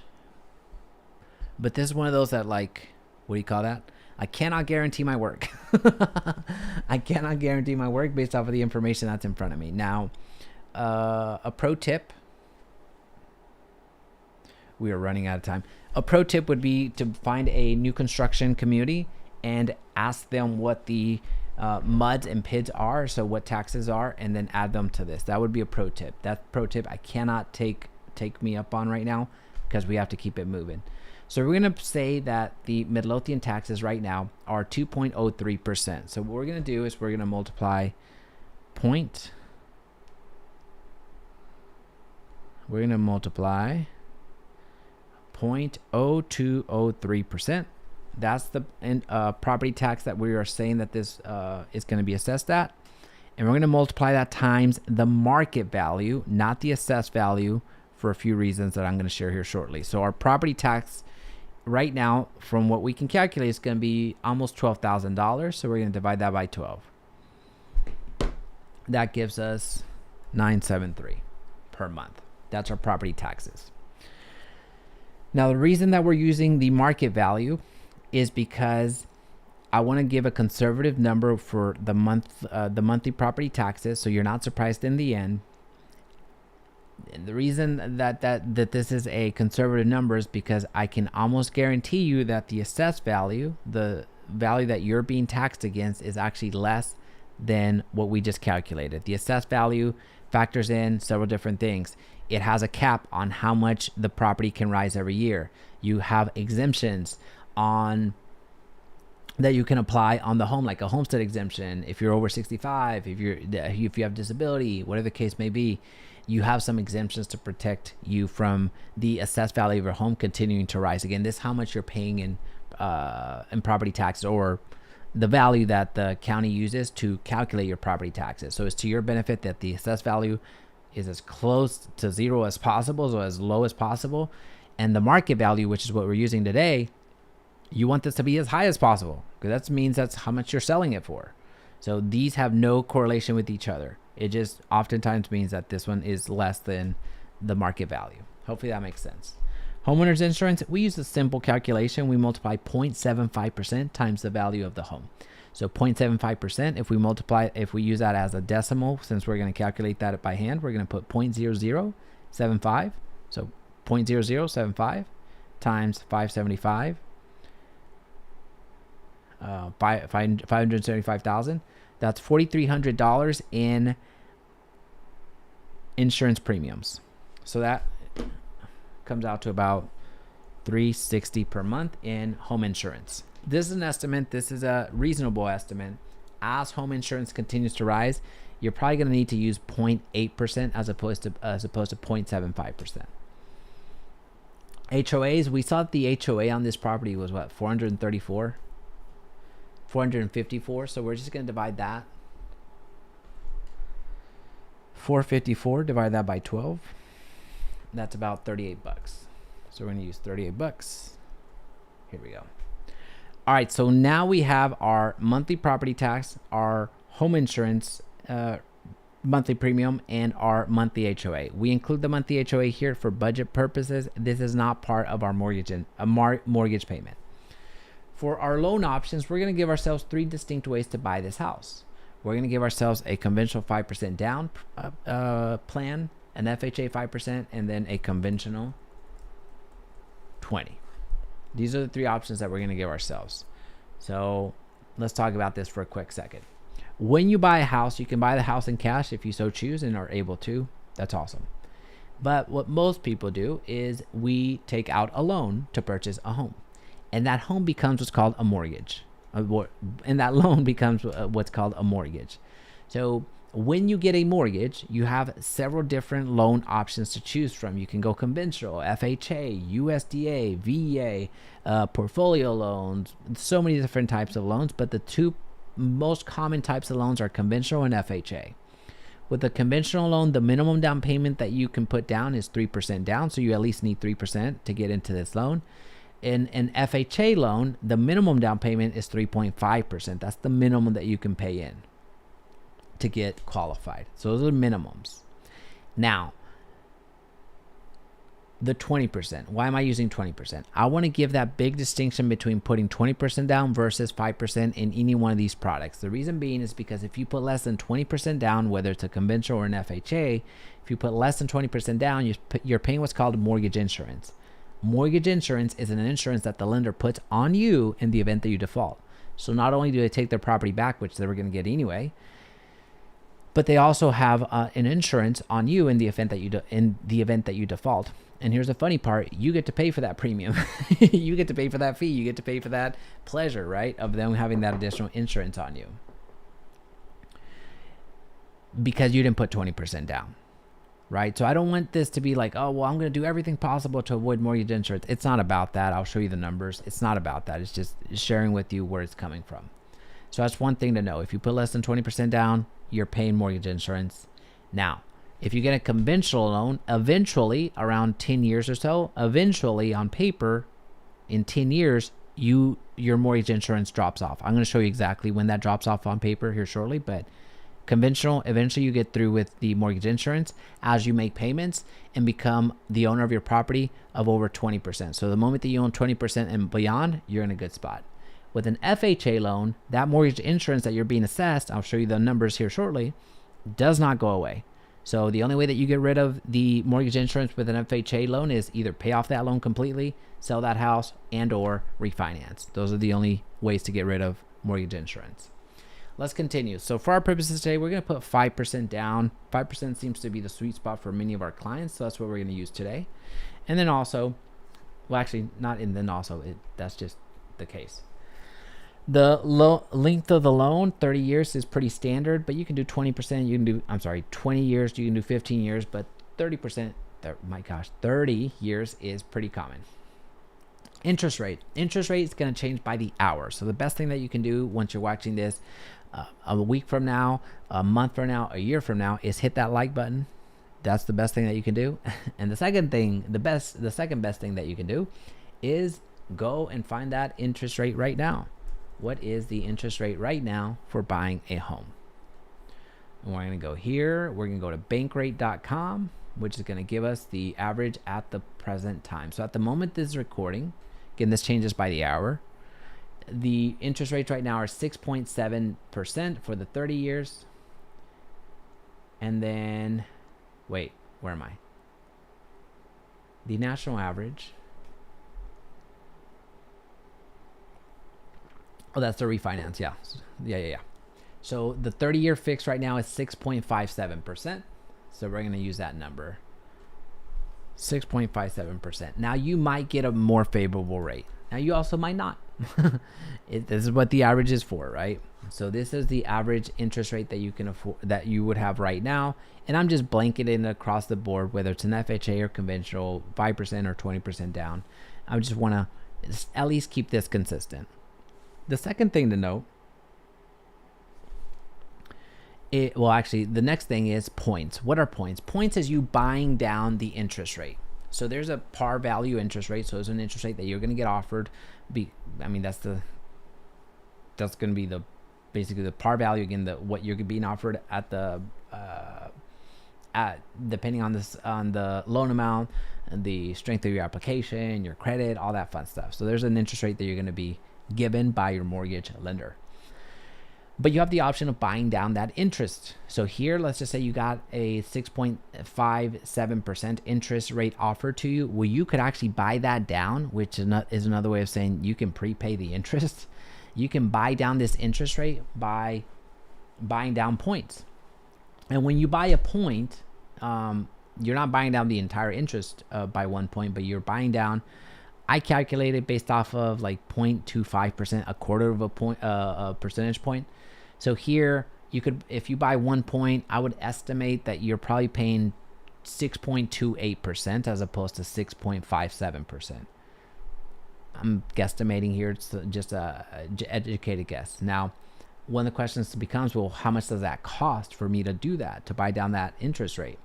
but this is one of those that, like, what do you call that? I cannot guarantee my work. I cannot guarantee my work based off of the information that's in front of me. Now, a pro tip. We are running out of time. A pro tip would be to find a new construction community and ask them what the MUDs and PIDs are, so what taxes are, and then add them to this. That would be a pro tip. That pro tip I cannot take me up on right now, because we have to keep it moving. So we're going to say that the Midlothian taxes right now are 2.03%. So what we're going to do is we're going to multiply we're going to multiply 0.0203%. That's the property tax that we are saying that this is going to be assessed at. And we're going to multiply that times the market value, not the assessed value, for a few reasons that I'm going to share here shortly. So our property tax right now, from what we can calculate, is going to be almost $12,000. So we're going to divide that by 12. That gives us $973 per month. That's our property taxes. Now, the reason that we're using the market value is because I want to give a conservative number for the monthly property taxes, so you're not surprised in the end. And the reason that this is a conservative number is because I can almost guarantee you that the assessed value, the value that you're being taxed against, is actually less than what we just calculated. The assessed value factors in several different things. It has a cap on how much the property can rise every year. You have exemptions on that you can apply on the home, like a homestead exemption if you're over 65, if you have disability, whatever the case may be. You have some exemptions to protect you from the assessed value of your home continuing to rise. Again, this is how much you're paying in property taxes, or the value that the county uses to calculate your property taxes. So it's to your benefit that the assessed value is as close to zero as possible, so as low as possible. And the market value, which is what we're using today, you want this to be as high as possible, because that means that's how much you're selling it for. So these have no correlation with each other. It just oftentimes means that this one is less than the market value. Hopefully that makes sense. Homeowners insurance, we use a simple calculation. We multiply 0.75% times the value of the home. So 0.75%, if we use that as a decimal, since we're going to calculate that by hand, we're going to put 0.0075. So 0.0075 times 575, 575,000. That's $4,300 in insurance premiums. So that comes out to about $360 per month in home insurance. This is an estimate. This is a reasonable estimate. As home insurance continues to rise, you're probably going to need to use 0.8% as opposed to 0.75%. HOAs, we saw that the HOA on this property was what, 454. So we're just going to divide that. 454, divide that by 12. That's about $38. So we're going to use $38. Here we go. All right, so now we have our monthly property tax, our home insurance monthly premium, and our monthly HOA. We include the monthly HOA here for budget purposes. This is not part of our mortgage payment. For our loan options, we're going to give ourselves 3 distinct ways to buy this house. We're going to give ourselves a conventional 5% down plan, an FHA 5%, and then a conventional 20. These are the 3 options that we're going to give ourselves. So let's talk about this for a quick second. When you buy a house, you can buy the house in cash if you so choose and are able to. That's awesome. But what most people do is we take out a loan to purchase a home. And that home becomes what's called a mortgage. And that loan becomes what's called a mortgage. So when you get a mortgage, you have several different loan options to choose from. You can go conventional, FHA, USDA, VA, portfolio loans, so many different types of loans. But the 2 most common types of loans are conventional and FHA. With a conventional loan, the minimum down payment that you can put down is 3% down. So you at least need 3% to get into this loan. In an FHA loan, the minimum down payment is 3.5%. That's the minimum that you can pay in to get qualified. So those are minimums. Now, the 20%. Why am I using 20%? I want to give that big distinction between putting 20% down versus 5% in any one of these products. The reason being is because if you put less than 20% down, whether it's a conventional or an FHA, if you put less than 20% down, you're paying what's called mortgage insurance. Mortgage insurance is an insurance that the lender puts on you in the event that you default. So not only do they take their property back, which they were going to get anyway, but they also have an insurance on you in the event that you default. And here's the funny part: you get to pay for that premium. You get to pay for that fee. You get to pay for that pleasure, right, of them having that additional insurance on you because you didn't put 20% down, right? So I don't want this to be like, oh, well, I'm going to do everything possible to avoid mortgage insurance. It's not about that. I'll show you the numbers. It's not about that. It's just sharing with you where it's coming from. So that's one thing to know. If you put less than 20% down, you're paying mortgage insurance. Now, if you get a conventional loan, eventually, around 10 years or so, eventually on paper, in 10 years, your mortgage insurance drops off. I'm going to show you exactly when that drops off on paper here shortly, but conventional, eventually you get through with the mortgage insurance as you make payments and become the owner of your property of over 20%. So the moment that you own 20% and beyond, you're in a good spot. With an FHA loan, that mortgage insurance that you're being assessed, I'll show you the numbers here shortly, does not go away. So the only way that you get rid of the mortgage insurance with an FHA loan is either pay off that loan completely, sell that house, and or refinance. Those are the only ways to get rid of mortgage insurance. Let's continue. So for our purposes today, we're going to put 5% down. 5% seems to be the sweet spot for many of our clients, so that's what we're going to use today. And then also, well, actually, not and then also, that's just the case. The length of the loan, 30 years, is pretty standard, but you can do 20%. You can do, 20 years. You can do 15 years, but 30%, 30 years is pretty common. Interest rate. Interest rate is going to change by the hour. So the best thing that you can do once you're watching this, a week from now, a month from now, a year from now, is hit that like button. That's the best thing that you can do. And the second best thing that you can do is go and find that interest rate right now. What is the interest rate right now for buying a home? And we're going to go here. We're going to go to bankrate.com, which is going to give us the average at the present time. So at the moment this is recording, again, this changes by the hour. The interest rates right now are 6.7% for the 30 years. And then, wait, where am I? The national average. Oh, that's the refinance. Yeah. So the 30-year fix right now is 6.57%. So we're going to use that number, 6.57%. Now you might get a more favorable rate. Now you also might not. This is what the average is for, right? So this is the average interest rate that you can afford, that you would have right now. And I'm just blanketing across the board, whether it's an FHA or conventional, 5% or 20% down. I just want to at least keep this consistent. The second thing to note, the next thing is points. What are points? Points is you buying down the interest rate. So there's a par value interest rate. So it's an interest rate that you're going to get offered. That's going to be basically the par value, again, what you're being offered at depending on the loan amount, the strength of your application, your credit, all that fun stuff. So there's an interest rate that you're going to be given by your mortgage lender. But you have the option of buying down that interest. So here, let's just say you got a 6.57% interest rate offered to you. Well, you could actually buy that down, which is another way of saying you can prepay the interest. You can buy down this interest rate by buying down points. And when you buy a point, you're not buying down the entire interest by 1 point, but you're buying down, I calculated based off of like 0.25%, a quarter of a point, a percentage point. So here you could, if you buy 1 point, I would estimate that you're probably paying 6.28% as opposed to 6.57%. I'm guesstimating here. It's just a educated guess. Now, one of the questions becomes, well, how much does that cost for me to do that, to buy down that interest rate?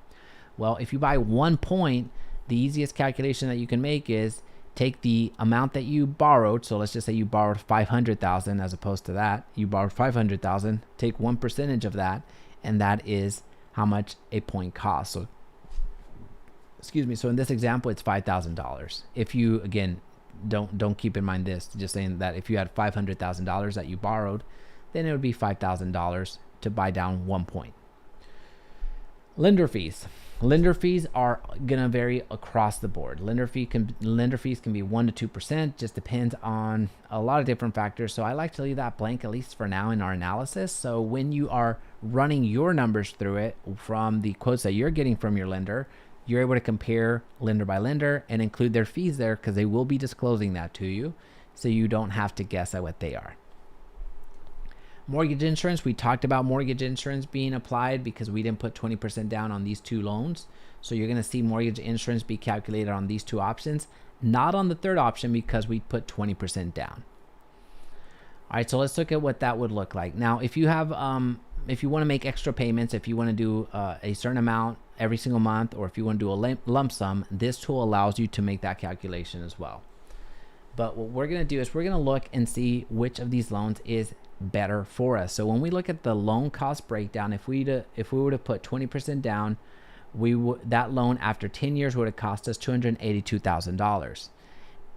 Well, if you buy 1 point, the easiest calculation that you can make is take the amount that you borrowed. So let's just say you borrowed $500,000 as opposed to that. You borrowed $500,000, take 1% of that, and that is how much a point costs. So, excuse me. So in this example, it's $5,000. If you, again, don't keep in mind this, just saying that if you had $500,000 that you borrowed, then it would be $5,000 to buy down 1 point. Lender fees. Lender fees are gonna vary across the board. Lender fees can be 1 to 2%, just depends on a lot of different factors. So I like to leave that blank, at least for now, in our analysis. So when you are running your numbers through it from the quotes that you're getting from your lender, you're able to compare lender by lender and include their fees there, because they will be disclosing that to you, so you don't have to guess at what they are. Mortgage insurance, we talked about mortgage insurance being applied because we didn't put 20% down on these two loans. So you're going to see mortgage insurance be calculated on these two options, not on the third option because we put 20% down. All right, so let's look at what that would look like. Now, if you have, if you want to make extra payments, if you want to do a certain amount every single month, or if you want to do a lump sum, this tool allows you to make that calculation as well. But what we're going to do is we're going to look and see which of these loans is better for us. So when we look at the loan cost breakdown, if we were to put 20% down, that loan after 10 years would have cost us $282,000,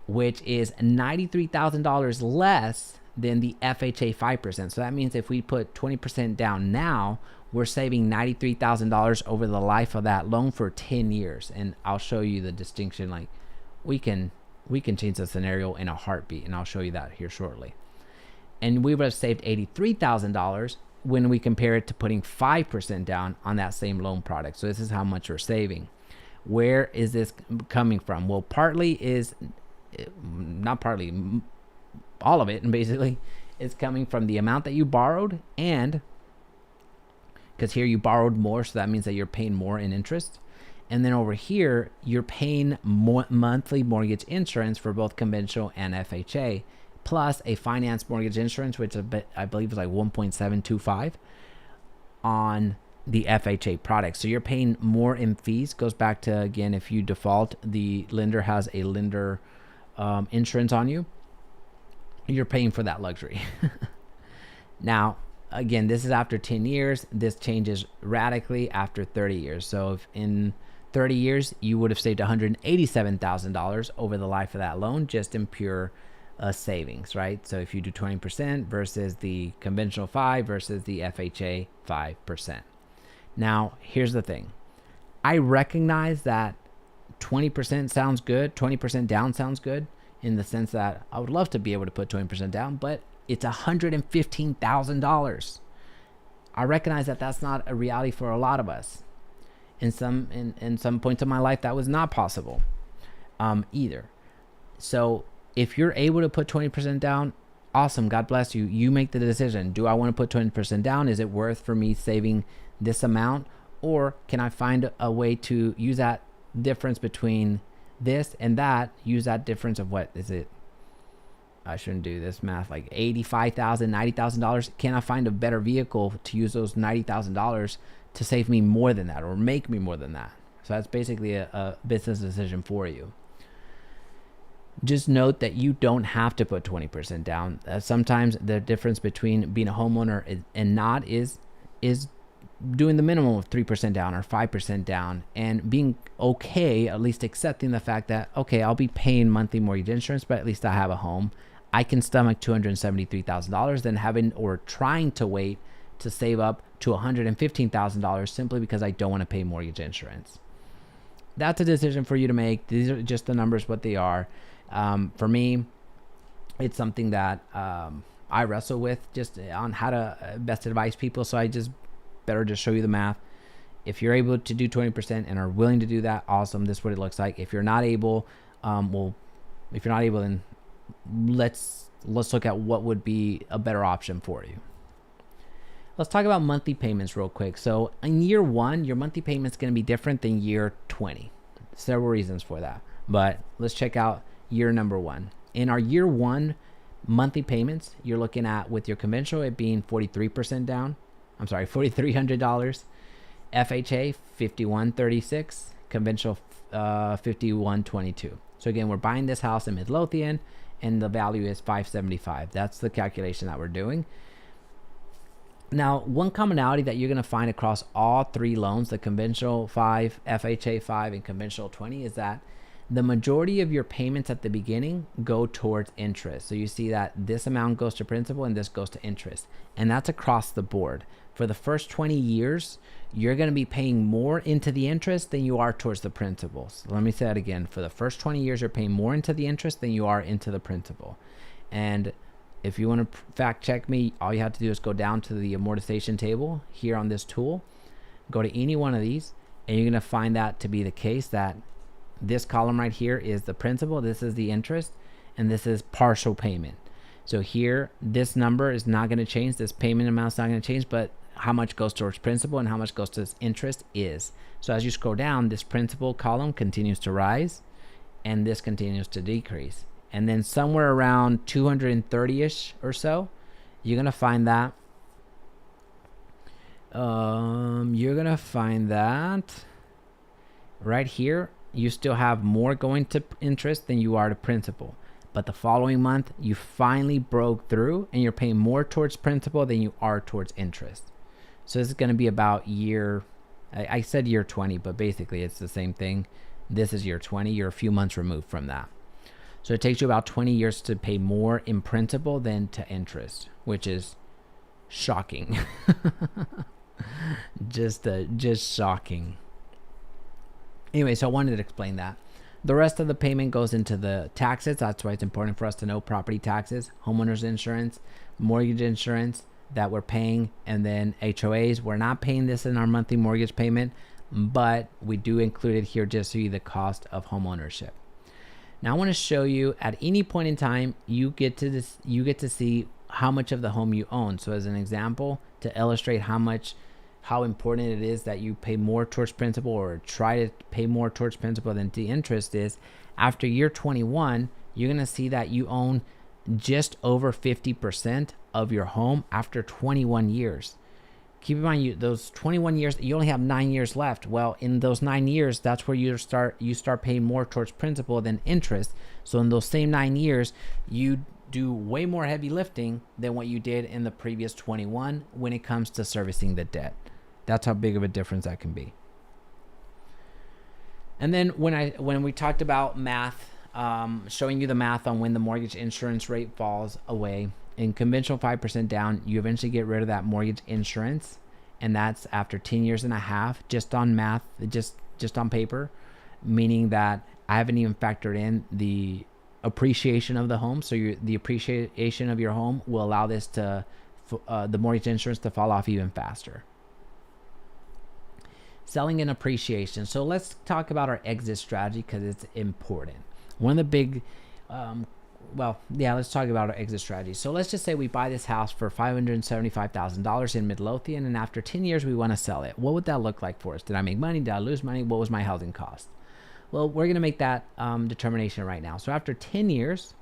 which is $93,000 less than the FHA 5%. So that means if we put 20% down now, we're saving $93,000 over the life of that loan for 10 years. And I'll show you the distinction. Like we can change the scenario in a heartbeat, and I'll show you that here shortly. And we would have saved $83,000 when we compare it to putting 5% down on that same loan product. So this is how much we're saving. Where is this coming from? Well, not partly, all of it, and basically it's coming from the amount that you borrowed, and because here you borrowed more, so that means that you're paying more in interest. And then over here, you're paying more monthly mortgage insurance for both conventional and FHA, plus a finance mortgage insurance, which I believe is like 1.725 on the FHA product. So you're paying more in fees. Goes back to, again, if you default, the lender has a lender insurance on you, you're paying for that luxury. Now, again, this is after 10 years. This changes radically after 30 years. So if in 30 years, you would have saved $187,000 over the life of that loan, just in pure savings, right? So if you do 20% versus the conventional 5 versus the FHA 5%. Now, here's the thing. I recognize that 20% sounds good. 20% down sounds good in the sense that I would love to be able to put 20% down, but it's $115,000. I recognize that that's not a reality for a lot of us. in some points of my life that was not possible either. So if you're able to put 20% down, awesome, God bless you. You make the decision. Do I want to put 20% down? Is it worth for me saving this amount? Or can I find a way to use that difference between this and that, use that difference of what is it? I shouldn't do this math, like $85,000, $90,000. Can I find a better vehicle to use those $90,000 to save me more than that or make me more than that? So that's basically a business decision for you. Just note that you don't have to put 20% down. Sometimes the difference between being a homeowner and not is doing the minimum of 3% down or 5% down and being okay, at least accepting the fact that, okay, I'll be paying monthly mortgage insurance, but at least I have a home. I can stomach $273,000 than having or trying to wait to save up to $115,000 simply because I don't want to pay mortgage insurance. That's a decision for you to make. These are just the numbers, what they are. For me, it's something that I wrestle with just on how to best advise people. So I just better just show you the math. If you're able to do 20% and are willing to do that, awesome. This is what it looks like. If you're not able, if you're not able, then let's look at what would be a better option for you. Let's talk about monthly payments real quick. So in year 1, your monthly payment is going to be different than year 20. Several reasons for that, but let's check out year number 1. In our year 1 monthly payments, you're looking at, with your conventional, it being 43% down. I'm sorry, $4,300. FHA $5,136. Conventional $5,122. So again, we're buying this house in Midlothian, and the value is $575. That's the calculation that we're doing. Now, one commonality that you're going to find across all 3 loans, the conventional 5, FHA 5, and conventional 20, is that the majority of your payments at the beginning go towards interest. So you see that this amount goes to principal and this goes to interest. And that's across the board. For the first 20 years, you're going to be paying more into the interest than you are towards the principal. So let me say that again. For the first 20 years, you're paying more into the interest than you are into the principal. And if you want to fact check me, all you have to do is go down to the amortization table here on this tool, go to any one of these, and you're going to find that to be the case, that this column right here is the principal, this is the interest, and this is partial payment. So here, this number is not going to change, this payment amount is not going to change, but how much goes towards principal and how much goes to interest is. So as you scroll down, this principal column continues to rise, and this continues to decrease. And then somewhere around 230-ish or so, you're going to find that. You're going to find that right here, you still have more going to interest than you are to principal. But the following month, you finally broke through and you're paying more towards principal than you are towards interest. So this is going to be about year, I said year 20, but basically it's the same thing. This is year 20. You're a few months removed from that. So it takes you about 20 years to pay more in principal than to interest, which is shocking. just shocking. Anyway, so I wanted to explain that. The rest of the payment goes into the taxes. That's why it's important for us to know property taxes, homeowners insurance, mortgage insurance that we're paying, and then HOAs. We're not paying this in our monthly mortgage payment, but we do include it here just so you the cost of home ownership. Now I want to show you, at any point in time, you get to see how much of the home you own. So as an example, to illustrate how important it is that you pay more towards principal, or try to pay more towards principal than the interest is, after year 21, you're going to see that you own just over 50% of your home after 21 years. Keep in mind, those 21 years, you only have 9 years left. Well, in those 9 years, that's where you start paying more towards principal than interest. So in those same 9 years, you do way more heavy lifting than what you did in the previous 21 when it comes to servicing the debt. That's how big of a difference that can be. And then when we talked about math, showing you the math on when the mortgage insurance rate falls away, in conventional 5% down, you eventually get rid of that mortgage insurance, and that's after 10 years and a half, just on math, just on paper, meaning that I haven't even factored in the appreciation of the home. So the appreciation of your home will allow this the mortgage insurance to fall off even faster. selling and appreciation. So let's talk about our exit strategy because it's important. One of the big, let's talk about our exit strategy. So let's just say we buy this house for $575,000 in Midlothian, and after 10 years, we want to sell it. What would that look like for us? Did I make money? Did I lose money? What was my housing cost? Well, we're going to make that determination right now. So after 10 years,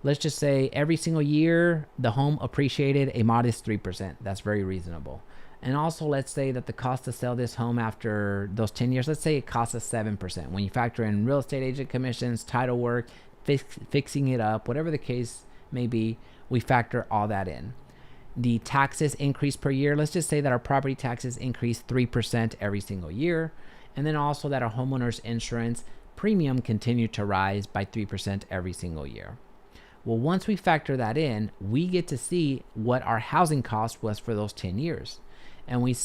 let's just say every single year, the home appreciated a modest 3%. That's very reasonable. And also, let's say that the cost to sell this home after those 10 years, let's say it costs us 7%. When you factor in real estate agent commissions, title work, fixing it up, whatever the case may be, we factor all that in. The taxes increase per year. Let's just say that our property taxes increase 3% every single year. And then also that our homeowner's insurance premium continued to rise by 3% every single year. Well, once we factor that in, we get to see what our housing cost was for those 10 years. And we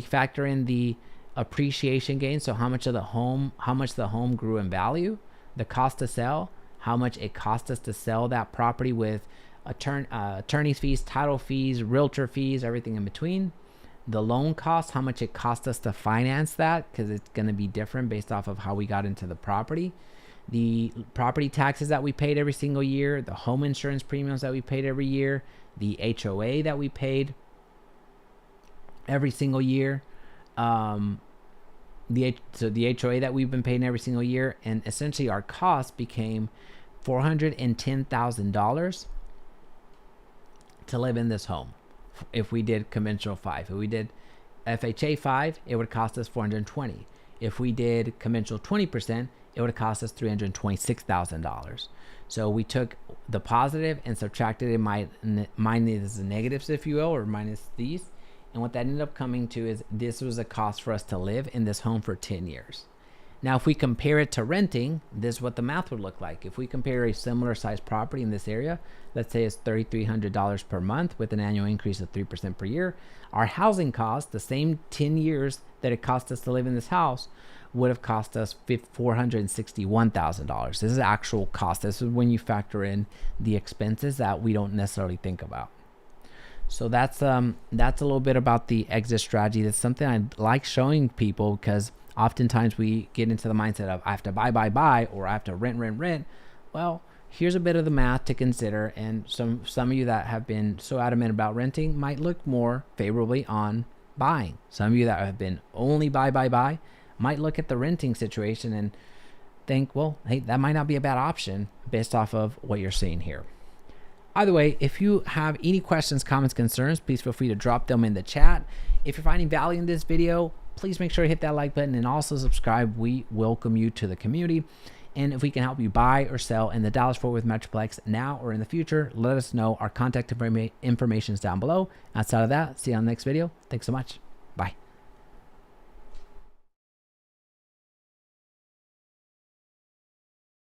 factor in the appreciation gain. So how much the home grew in value, the cost to sell, how much it cost us to sell that property with attorney's fees, title fees, realtor fees, everything in between. The loan cost, how much it cost us to finance that, because it's going to be different based off of how we got into the property. The property taxes that we paid every single year, the home insurance premiums that we paid every year, the HOA that we paid every single year, the HOA that we've been paying every single year, and essentially our cost became $410,000 to live in this home. If we did conventional 5, if we did FHA 5, it would cost us $420. If we did conventional 20%, it would have cost us $326,000. So we took the positive and subtracted it minus the negatives, if you will, or minus these. And what that ended up coming to is this was a cost for us to live in this home for 10 years. Now, if we compare it to renting, this is what the math would look like. If we compare a similar size property in this area, let's say it's $3,300 per month with an annual increase of 3% per year, our housing cost, the same 10 years that it cost us to live in this house, would have cost us $461,000. This is actual cost. This is when you factor in the expenses that we don't necessarily think about. So that's a little bit about the exit strategy. That's something I like showing people because oftentimes we get into the mindset of I have to buy, or I have to rent. Well, here's a bit of the math to consider. And some of you that have been so adamant about renting might look more favorably on buying. Some of you that have been only buy might look at the renting situation and think, well, hey, that might not be a bad option based off of what you're seeing here. Either way, if you have any questions, comments, concerns, please feel free to drop them in the chat. If you're finding value in this video, please make sure to hit that like button and also subscribe. We welcome you to the community. And if we can help you buy or sell in the Dallas-Fort Worth Metroplex now or in the future, let us know. Our contact information is down below. Outside of that, see you on the next video. Thanks so much.